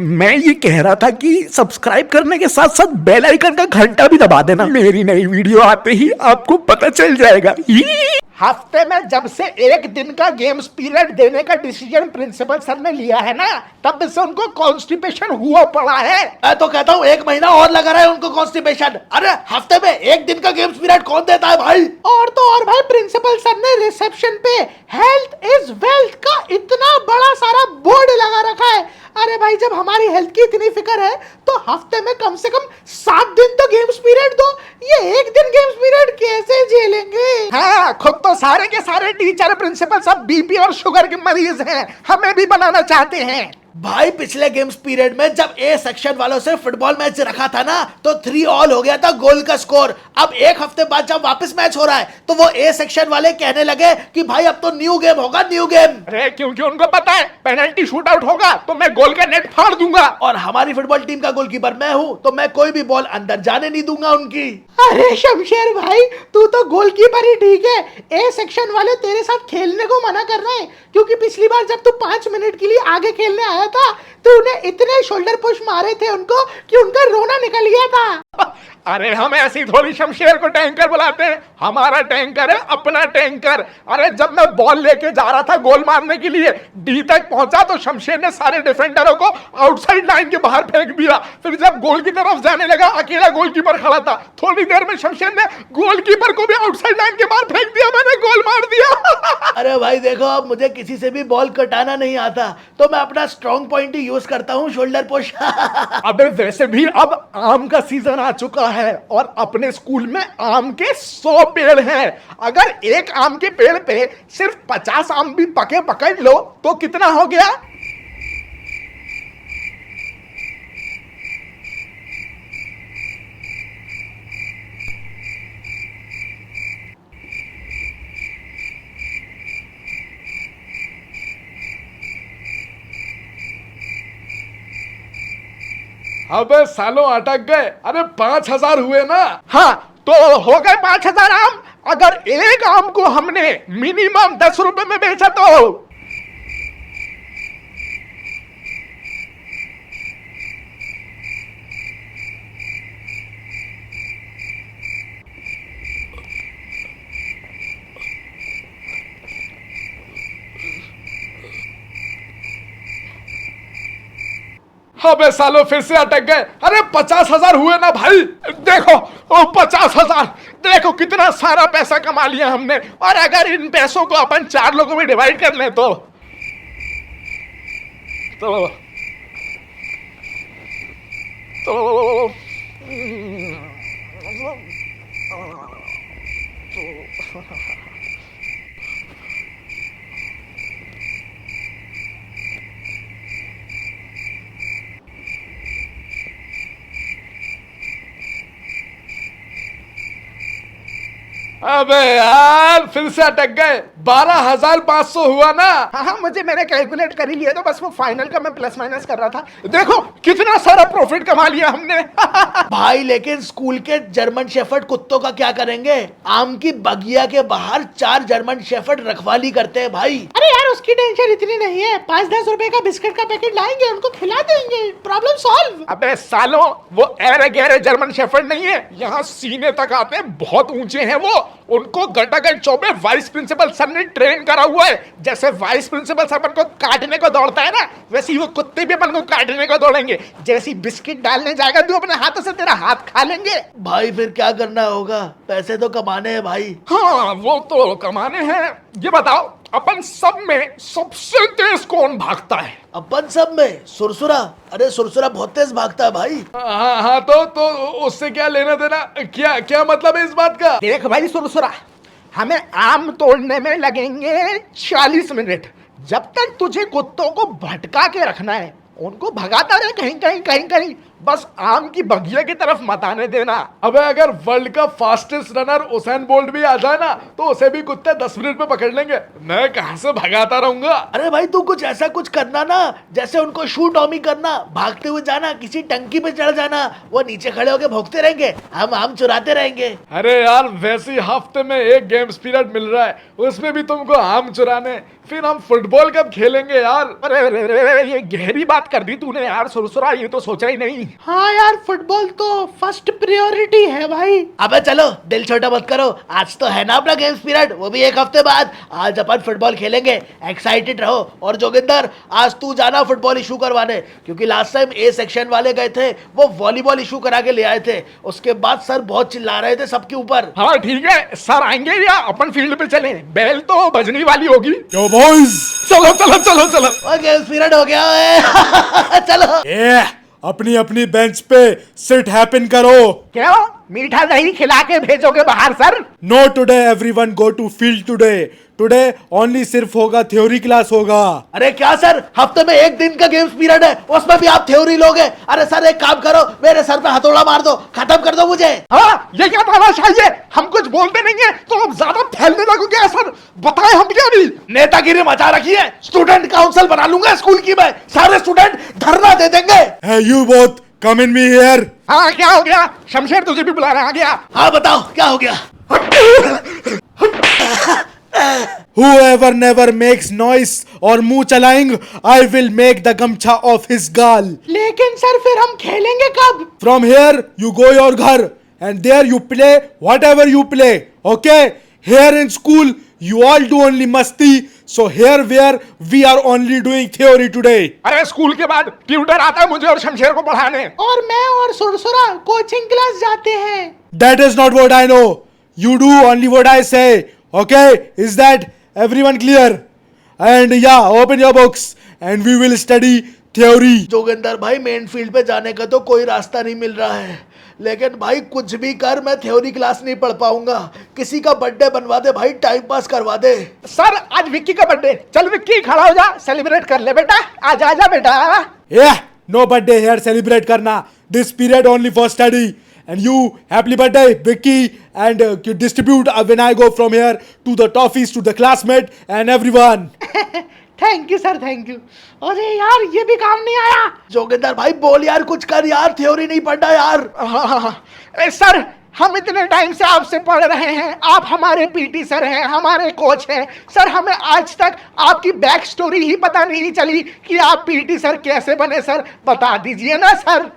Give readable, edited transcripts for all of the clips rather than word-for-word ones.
मैं ये कह रहा था कि सब्सक्राइब करने के साथ साथ बेल आइकन का घंटा भी दबा देना। मेरी नई वीडियो आते ही आपको पता चल जाएगा। हफ्ते में जब से एक दिन का गेम्स पीरियड देने का डिसीजन प्रिंसिपल सर ने लिया है ना, तब से उनको कॉन्स्टिपेशन हुआ पड़ा है। मैं तो कहता हूँ 1 महीना और लगा रहा है उनको कॉन्स्टिपेशन। अरे हफ्ते में एक दिन का गेम्स पीरियड कौन देता है भाई? और तो और भाई, प्रिंसिपल सर ने रिसेप्शन पे हेल्थ इज वेल्थ का इतना बड़ा सारा बोर्ड लगा रखा है। अरे भाई, जब हमारी हेल्थ की इतनी फिक्र है तो हफ्ते में कम से कम 7 दिन तो गेम्स पीरियड दो। ये एक दिन गेम्स पीरियड कैसे झेलेंगे? हाँ, खुद तो सारे के सारे टीचर प्रिंसिपल सब बीपी और शुगर के मरीज हैं, हमें भी बनाना चाहते हैं। भाई पिछले गेम्स पीरियड में जब ए सेक्शन वालों से फुटबॉल मैच रखा था ना, तो 3 ऑल हो गया था गोल का स्कोर। अब एक हफ्ते बाद जब वापस मैच हो रहा है तो वो ए सेक्शन वाले कहने लगे कि भाई अब तो न्यू गेम होगा, न्यू गेम। अरे क्योंकि उनको पता है पेनल्टी शूट आउट होगा तो मैं गोल का नेट फाड़ दूंगा। और हमारी फुटबॉल टीम का गोलकीपर मैं हूँ, तो मैं कोई भी बॉल अंदर जाने नहीं दूंगा उनकी। अरे शमशेर भाई, तू तो गोलकीपर ही ठीक है। ए सेक्शन वाले तेरे साथ खेलने को मना कर रहे हैं क्योंकि पिछली बार जब तू 5 मिनट के लिए आगे खेलने आया था तो उन्हें इतने शोल्डर पुश मारे थे उनको कि उनका रोना निकल गया था। अरे हम ऐसी थोड़ी शमशेर को टैंकर बुलाते हैं, हमारा टैंकर है अपना टैंकर। अरे जब मैं बॉल लेके जा रहा था गोल मारने के लिए, डी तक पहुंचा तो शमशेर ने सारे डिफेंडरों को आउटसाइड लाइन के बाहर फेंक दिया। फिर जब गोल की तरफ जाने लगा, अकेला गोलकीपर खड़ा था। थोड़ी देर में शमशेर ने गोलकीपर को भी आउटसाइड लाइन के बाहर फेंक दिया, मैंने गोल मार दिया। अरे भाई देखो, अब मुझे किसी से भी बॉल कटाना नहीं आता, तो मैं अपना स्ट्रॉन्ग पॉइंट ही यूज करता हूँ, शोल्डर पुश। अबे वैसे भी अब आम का सीजन आ चुका है और अपने स्कूल में आम के 100 पेड़ हैं। अगर एक आम के पेड़ पे सिर्फ 50 आम भी पके पकड़ लो तो कितना हो गया? अबे सालों अटक गए। अरे 5,000 हुए ना? हाँ, तो हो गए 5,000 आम। अगर एक आम को हमने मिनिमम 10 रुपए में बेचा तो अबे सालों फिर से अटक गए। अरे 50,000 हुए ना भाई? देखो, 50,000, देखो कितना सारा पैसा कमा लिया हमने। और अगर इन पैसों को अपन 4 लोगों में डिवाइड कर लें तो तो, तो अबे यार फिर से अटक गए। 12,500 हुआ ना? हाँ, मुझे मैंने कैलकुलेट कर ही लिया, तो बस वो फाइनल का मैं प्लस माइनस कर रहा था। देखो कितना सारा प्रॉफिट कमा लिया हमने। भाई लेकिन स्कूल के जर्मन शेफर्ड कुत्तों का क्या करेंगे? आम की बगिया के बाहर 4 जर्मन शेफर्ड रखवाली करते हैं भाई। अरे यार, उसकी टेंशन इतनी नहीं है। 5-10 रुपए का बिस्किट का पैकेट लाएंगे, उनको खिला देंगे, प्रॉब्लम सॉल्व। अबे सालों, वो ऐरे गहरे जर्मन शेफर्ड नहीं है, यहाँ सीने तक आते हैं, बहुत ऊंचे हैं वो। उनको घटाघट चौबे वाइस प्रिंसिपल सर ने ट्रेन करा हुआ है। जैसे वाइस प्रिंसिपल सर अपन को काटने को दौड़ता है ना, वैसे ही वो कुत्ते भी अपन को काटने को दौड़ेंगे। जैसी बिस्किट डालने जाएगा तू अपने हाथों से, तेरा हाथ खा लेंगे। भाई फिर क्या करना होगा? पैसे तो कमाने हैं भाई। हाँ, वो तो कमाने हैं। ये बताओ, अपन सब में सबसे तेज कौन भागता है? अपन सब में सुरसुरा। अरे सुरसुरा बहुत तेज भागता है भाई। हाँ हाँ, तो उससे क्या लेना देना? क्या क्या मतलब है इस बात का? देख भाई सुरसुरा, हमें आम तोड़ने में लगेंगे 40 मिनट। जब तक तुझे कुत्तों को भटका के रखना है, उनको भगाता रहे कहीं कहीं कहीं कहीं, बस आम की बगिया की तरफ मत आने देना। अबे अगर वर्ल्ड का फास्टेस्ट रनर उसेन बोल्ट भी आ जाए ना, तो उसे भी कुत्ते 10 मिनट में पकड़ लेंगे। मैं कहां से भगाता रहूंगा? अरे भाई तू कुछ ऐसा कुछ करना ना, जैसे उनको शू टॉमी करना, भागते हुए जाना, किसी टंकी पे चढ़ जाना, वो नीचे खड़े होके भोंकते रहेंगे, हम आम चुराते रहेंगे। अरे यार वैसे ही हफ्ते में एक गेम्स पीरियड मिल रहा है, उसमें भी तुमको आम चुराने, फिर हम फुटबॉल कब खेलेंगे यार? अरे ये गहरी बात कर दी तूने यार सुरसुरा, ये तो सोचा ही नहीं। हाँ यार, फुटबॉल तो फर्स्ट प्रायोरिटी है भाई। अबे चलो दिल छोटा मत करो, आज तो है ना अपना गेम्स पीरियड, वो भी एक हफ्ते बाद। आज अपन फुटबॉल खेलेंगे, एक्साइटेड रहो। और जोगिंदर, आज तू जाना फुटबॉल इशू करवाने, क्योंकि लास्ट टाइम ए सेक्शन वाले गए थे, वो वॉलीबॉल इशू करा के ले आए थे। उसके बाद सर बहुत चिल्ला रहे थे सबके ऊपर। हाँ ठीक है, सर आएंगे या अपन फील्ड पे चलें? बेल तो बजनी वाली होगी। यो बॉयज, चलो चलो चलो चलो। और गेम्स पीरियड हो गया है। चलो ए अपनी अपनी बेंच पे सिट हैपन करो। क्यों, मीठा दही खिला के भेजोगे बाहर sir? No today everyone go to field today. Today only सिर्फ होगा थ्योरी क्लास होगा। अरे क्या सर, हफ्ते में एक दिन का गेम्स पीरियड है, उसमें भी आप थ्योरी लोगे? अरे सर एक काम करो, मेरे सर पे हथौड़ा मार दो, खत्म कर दो मुझे। हाँ ये क्या तानाशाही है? हम कुछ बोलते नहीं है तो हम ज्यादा फैलने लगोगे सर। बताए हम क्या? नहीं नेतागिरी मचा रखी है, स्टूडेंट काउंसिल बना लूंगा स्कूल की मैं, सारे स्टूडेंट धरना दे देंगे। Hey you both, come in me here. हाँ क्या हो गया? शमशेर तुझे भी बुला रहा है, आ गया। हाँ बताओ क्या हो गया? Whoever never makes noise और मुंह चलाएंग, I will make the गमछा of his गाल। लेकिन सर फिर हम खेलेंगे कब? From here you go your घर and there you play whatever you play. Okay? Here in school you all do only मस्ती, so here where we are only doing theory today. अरे school के बाद tutor आता है मुझे और शमशेर को पढ़ाने। और मैं और सुरसुरा कोचिंग क्लास जाते हैं। That is not what I know. You do only what I say. Okay? Is that everyone clear? And yeah, open your books and we will study theory. Joginder भाई, मेन फील्ड पे जाने का तो कोई रास्ता नहीं मिल रहा है, लेकिन भाई कुछ भी कर मैं थ्योरी क्लास नहीं पढ़ पाऊंगा। किसी का बर्थडे बनवा दे भाई, टाइम पास करवा दे। सर आज विक्की का बर्थडे, चल विक्की खड़ा हो जा, सेलिब्रेट कर ले बेटा। आजा आजा बेटा। Yeah, no birthday here celebrate करना. This period only for study. And you, happy birthday, Vicky, and you distribute when I go from here to the toffees to the classmate and everyone. Thank you sir, thank you. अरे यार ये भी काम नहीं आया। जोगिंदर भाई बोल यार, कुछ कर यार, थ्योरी नहीं पढ़ना यार। हाँ। सर हम इतने टाइम से आपसे पढ़ रहे हैं, आप हमारे पीटी सर हैं, हमारे कोच हैं। सर हमें आज तक आपकी बैक स्टोरी ही पता नहीं चली कि आप पीटी सर कैसे बने। सर बता दीजिए ना sir.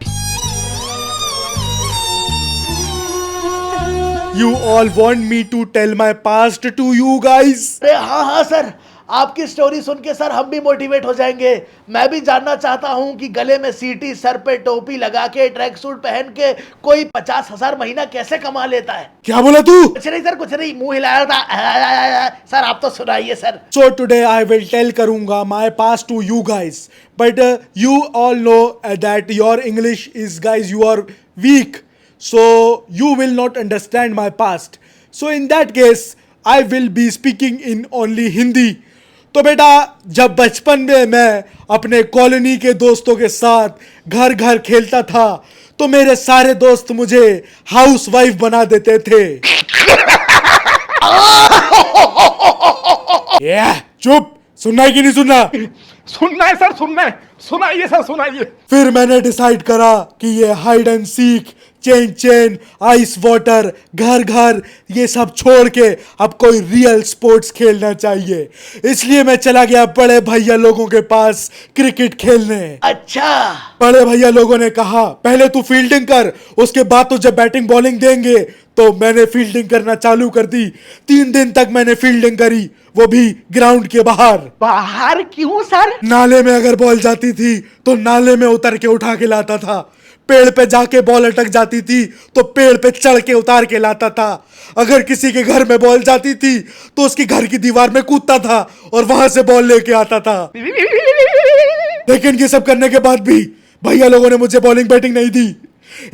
You all want me to tell my past to you guys? अरे हाँ हाँ सर, आपकी स्टोरी सुन के सर हम भी मोटिवेट हो जाएंगे। मैं भी जानना चाहता हूँ कि गले में सीटी, सर पे टोपी लगा के, ट्रैक सूट पहन के कोई 50,000 महीना कैसे कमा लेता है। क्या बोला तू? कुछ नहीं सर, कुछ नहीं, मुंह हिलाया था। सर आप तो सुनाइए sir. So today I will tell करूँगा my past to you guys. But you all know that your English is, guys, you are weak. So you will not understand my past. So in that case I will be speaking in only Hindi. तो बेटा, जब बचपन में मैं अपने colony के दोस्तों के साथ घर घर खेलता था तो मेरे सारे दोस्त मुझे हाउस वाइफ बना देते थे। चुप, सुनना है कि नहीं सुनना? सुनना है सर, सुनना है। सुनाइए सर, सुनाइए। फिर मैंने डिसाइड करा कि ये hide and seek, chain chain, ice water, घर घर, ये सब छोड़ के अब कोई रियल स्पोर्ट्स खेलना चाहिए। इसलिए मैं चला गया बड़े भैया लोगों के पास क्रिकेट खेलने। अच्छा। बड़े भैया लोगों ने कहा पहले तू फील्डिंग कर, उसके बाद तुझे बैटिंग बॉलिंग देंगे। तो मैंने फील्डिंग करना चालू कर दी। 3 दिन तक मैंने फील्डिंग करी, वो भी ग्राउंड के बाहर। बाहर क्यों सर? नाले में अगर बॉल जाती थी तो नाले में उतर के उठा के लाता था। पेड़ पे जाके बॉल अटक जाती थी तो पेड़ पे चढ़ के उतार के लाता था। अगर किसी के घर में बॉल जाती थी तो उसकी घर की दीवार में कूदता था और वहां से बॉल लेके आता था। लेकिन ये सब करने के बाद भी भैया लोगों ने मुझे बॉलिंग बैटिंग नहीं दी।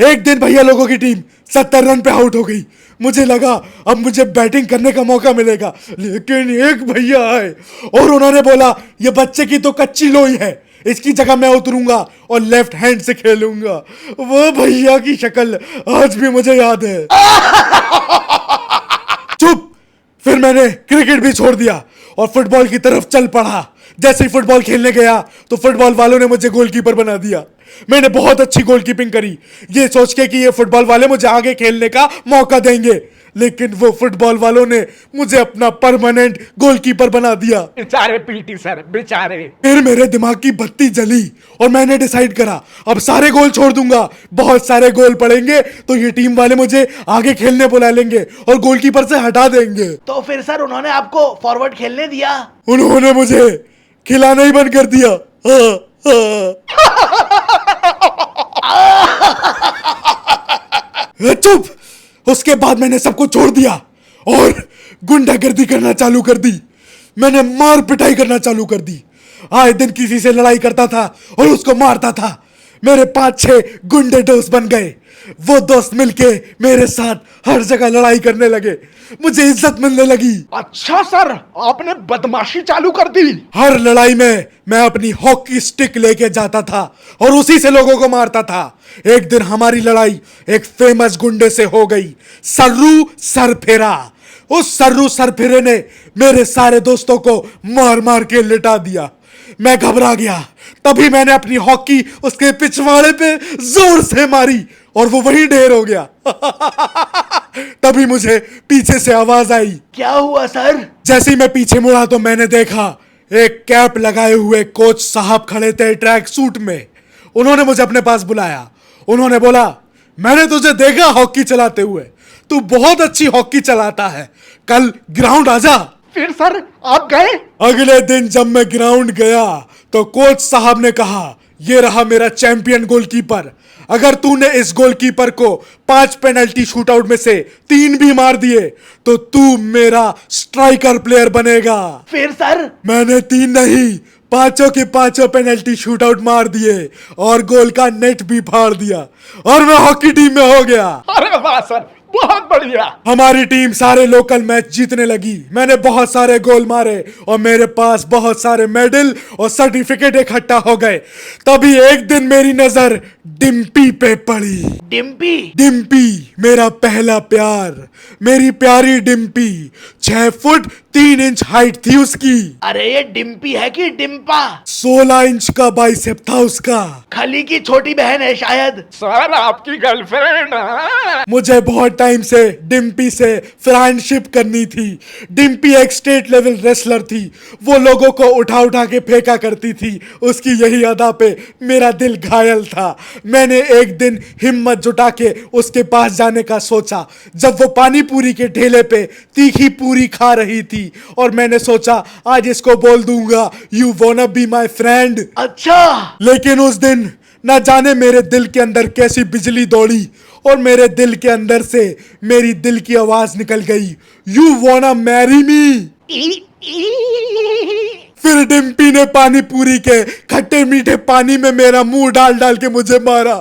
एक दिन भैया लोगों की टीम 70 रन पे आउट हो गई। मुझे लगा अब मुझे बैटिंग करने का मौका मिलेगा, लेकिन एक भैया आए और उन्होंने बोला ये बच्चे की तो कच्ची लोई है, इसकी जगह मैं उतरूंगा और लेफ्ट हैंड से खेलूंगा। वो भैया की शक्ल आज भी मुझे याद है। चुप। फिर मैंने क्रिकेट भी छोड़ दिया और फुटबॉल की तरफ चल पड़ा। जैसे ही फुटबॉल खेलने गया तो फुटबॉल वालों ने मुझे गोलकीपर बना दिया। मैंने बहुत अच्छी गोलकीपिंग करी, ये सोच के कि ये फुटबॉल वाले मुझे आगे खेलने का मौका देंगे। लेकिन वो फुटबॉल वालों ने मुझे अपना परमानेंट गोलकीपर बना दिया। बेचारे पीटी सर, बेचारे। फिर मेरे दिमाग की बत्ती जली और मैंने डिसाइड करा अब सारे गोल छोड़ दूंगा। बहुत सारे गोल पड़ेंगे तो ये टीम वाले मुझे आगे खेलने बुला लेंगे और गोलकीपर से हटा देंगे। तो फिर सर उन्होंने आपको फॉरवर्ड खेलने दिया? उन्होंने मुझे खिलाना ही बंद कर दिया। चुप। उसके बाद मैंने सबको छोड़ दिया और गुंडागर्दी करना चालू कर दी। मैंने मार पिटाई करना चालू कर दी। आए दिन किसी से लड़ाई करता था और उसको मारता था। मेरे 5-6 गुंडे दोस्त बन गए। वो दोस्त मिलके मेरे साथ हर जगह लड़ाई करने लगे। मुझे इज्जत मिलने लगी। अच्छा सर, आपने बदमाशी चालू कर दी। हर लड़ाई में मैं अपनी हॉकी स्टिक लेके जाता था और उसी से लोगों को मारता था। एक दिन हमारी लड़ाई एक फेमस गुंडे से हो गई, सर्रू सरफेरा। उस सर्रू सरफेरे ने मेरे सारे दोस्तों को मार मार के लिटा दिया। मैं घबरा गया। तभी मैंने अपनी हॉकी उसके पिछवाड़े पे जोर से मारी और वो वहीं ढेर हो गया। तभी मुझे पीछे से आवाज आई। क्या हुआ सर? जैसे ही मैं पीछे मुड़ा तो मैंने देखा एक कैप लगाए हुए कोच साहब खड़े थे ट्रैक सूट में। उन्होंने मुझे अपने पास बुलाया। उन्होंने बोला, मैंने तुझे देखा हॉकी चलाते हुए, तू बहुत अच्छी हॉकी चलाता है, कल ग्राउंड आजा। फिर सर आप गए? अगले दिन जब मैं ग्राउंड गया तो कोच साहब ने कहा, ये रहा मेरा चैंपियन गोलकीपर। अगर तूने इस गोलकीपर को 5 पेनल्टी शूटआउट में से 3 भी मार दिए तो तू मेरा स्ट्राइकर प्लेयर बनेगा। फिर सर? मैंने 3 नहीं 5 के 5 पेनल्टी शूटआउट मार दिए और गोल का नेट भी फाड़ दिया और मैं हॉकी टीम में हो गया। अरे वाह सर, बहुत बढ़िया। हमारी टीम सारे लोकल मैच जीतने लगी। मैंने बहुत सारे गोल मारे और मेरे पास बहुत सारे मेडल और सर्टिफिकेट इकट्ठा हो गए। तभी एक दिन मेरी नजर डिम्पी पे पड़ी। डिम्पी? डिम्पी मेरा पहला प्यार, मेरी प्यारी डिम्पी। 6 फुट 3 इंच हाइट थी उसकी। अरे ये डिम्पी है कि डिम्पा? 16 इंच का बाइसेप था उसका। खली की छोटी बहन है शायद। सर आपकी गर्लफ्रेंड? मुझे बहुत टाइम से डिम्पी से फ्रेंडशिप करनी थी। डिम्पी एक स्टेट लेवल रेसलर थी। वो लोगों को उठा उठा के फेंका करती थी। उसकी यही अदा पे मेरा दिल घायल था। मैंने एक दिन हिम्मत जुटा के उसके पास जाने का सोचा जब वो पानी पूरी के ठेले पे तीखी पूरी खा रही थी और मैंने सोचा आज इसको बोल दूंगा, यू वांना बी माय फ्रेंड। अच्छा। लेकिन उस दिन न जाने मेरे दिल के अंदर कैसी बिजली दौड़ी और मेरे दिल के अंदर से मेरी दिल की आवाज निकल गई, यू वांना मैरी मी। फिर डिम्पी ने पानी पूरी के खट्टे मीठे पानी में मेरा मुंह डाल डाल के मुझे मारा।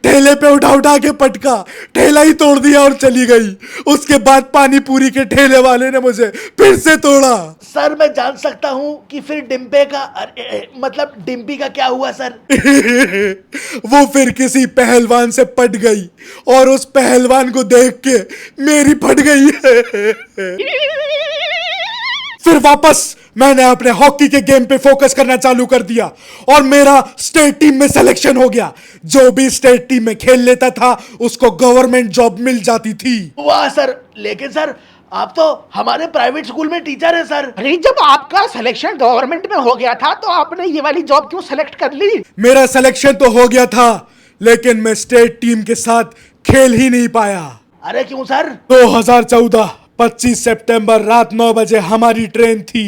ठेले पे उठा उठा के पटका, ठेला ही तोड़ दिया और चली गई। उसके बाद पानी पूरी के ठेले वाले ने मुझे फिर से तोड़ा। सर मैं जान सकता हूँ कि फिर डिम्पे का मतलब डिम्पी का क्या हुआ सर? वो फिर किसी पहलवान से पट गई और उस पहलवान को देख के मेरी फट गई। फिर वापस मैंने अपने हॉकी के गेम पे फोकस करना चालू कर दिया और मेरा स्टेट टीम में सिलेक्शन हो गया। जो भी स्टेट टीम में खेल लेता था उसको गवर्नमेंट जॉब मिल जाती थी। वाह सर, लेकिन सर आप तो हमारे प्राइवेट स्कूल में टीचर है सर। अरे जब आपका सिलेक्शन गवर्नमेंट में हो गया था तो आपने ये वाली जॉब क्यों सेलेक्ट कर ली? मेरा सिलेक्शन तो हो गया था लेकिन मैं स्टेट टीम के साथ खेल ही नहीं पाया। अरे क्यों सर? 2014 25 सितंबर रात 9 बजे हमारी ट्रेन थी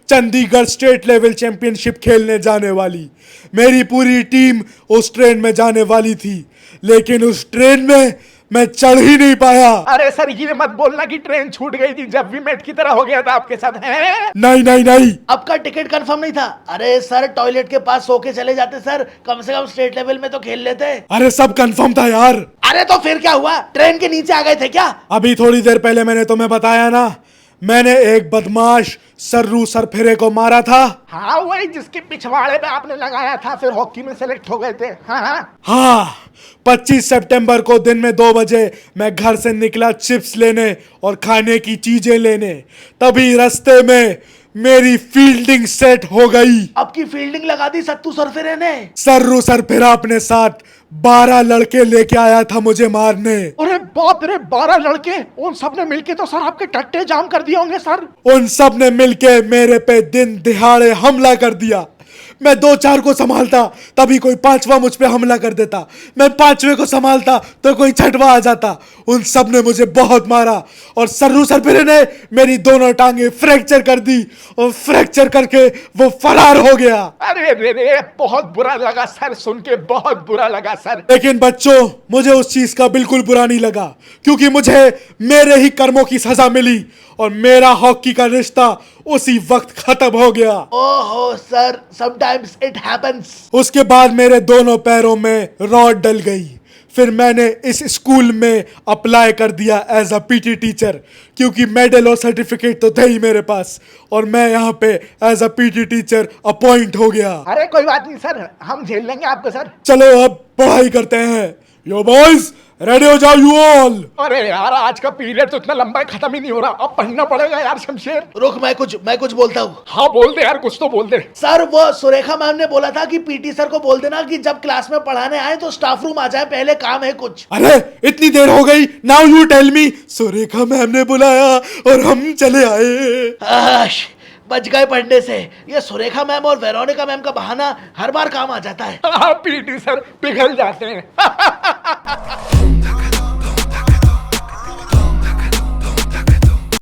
चंडीगढ़ स्टेट लेवल चैंपियनशिप खेलने जाने वाली। मेरी पूरी टीम उस ट्रेन में जाने वाली थी लेकिन उस ट्रेन में मैं चढ़ ही नहीं पाया। अरे सर ये मत बोलना कि ट्रेन छूट गई थी जब भी मैच की तरह हो गया था आपके साथ है? नहीं नहीं नहीं, आपका टिकट कंफर्म नहीं था? अरे सर टॉयलेट के पास सो के चले जाते सर, कम से कम स्टेट लेवल में तो खेल लेते। अरे सब कंफर्म था यार। अरे तो फिर क्या हुआ? ट्रेन के नीचे आ गए थे क्या? अभी थोड़ी देर पहले मैंने तुम्हें बताया ना, मैंने एक बदमाश सर्रू सरफेरे को मारा था। हाँ वही जिसके पिछवाड़े में आपने लगाया था, फिर हॉकी में सेलेक्ट हो गए थे। हाँ 25 सितंबर को दिन में 2 बजे मैं घर से निकला चिप्स लेने और खाने की चीजें लेने। तभी रास्ते में मेरी फील्डिंग सेट हो गई। आपकी फील्डिंग लगा दी सत्तू सरफेरे ने? सर्रू सरफेरा अपने साथ 12 लड़के लेके आया था मुझे मारने। अरे बाप रे, 12 लड़के! उन सब ने मिलके तो सर आपके टट्टे जाम कर दिए होंगे सर। उन सब ने मिलके मेरे पे दिन दिहाड़े हमला कर दिया। मैं 2-4 को संभालता तभी कोई 5वां मुझ पे हमला कर देता। मैं 5वें को संभालता तो कोई 6वां आ जाता। उन सब ने मुझे बहुत मारा और सर्रू सरपिरे ने मेरी दोनों टांगे फ्रैक्चर कर दी और फ्रैक्चर करके वो फरार हो गया। अरे रे रे, बहुत बुरा लगा सर, सुन के बहुत बुरा लगा सर। लेकिन बच्चों, मुझे उस चीज का बिल्कुल बुरा नहीं लगा, क्योंकि मुझे मेरे ही कर्मों की सजा मिली और मेरा हॉकी का रिश्ता उसी वक्त खत्म हो गया। ओहो सर, समटाइम्स इट हैपेंस। उसके बाद मेरे दोनों पैरों में रॉड डल गई। फिर मैंने इस स्कूल में अप्लाई कर दिया एज अ पीटी टीचर, क्योंकि मेडल और सर्टिफिकेट तो थे ही मेरे पास, और मैं यहाँ पे as a PT teacher appoint हो गया। अरे कोई बात नहीं सर, हम झेल लेंगे आपको सर। चलो अब पढ़ाई करते हैं। यो बॉयज, रेडी हो जाओ यू ऑल। अरे यार, आज का पीरियड तो इतना लंबा है, खत्म ही नहीं हो रहा। अब पढ़ना पड़ेगा यार शमशेर। रुक, मैं कुछ बोलता हूँ। हाँ बोल दे यार, कुछ तो बोल दे। सर, वो सुरेखा मैम ने बोला था कि पीटी सर को बोल देना कि जब क्लास में पढ़ाने आए तो स्टाफ रूम आ जाए, पहले काम है कुछ। अरे इतनी देर हो गई, now you tell me. Surekha ma'am ने बुलाया और हम चले आए। आश, बच गए पढ़ने से। ये सुरेखा मैम और वेरोनिका मैम का बहाना हर बार काम आ जाता है। हाँ पीटी सर पिघल जाते हैं।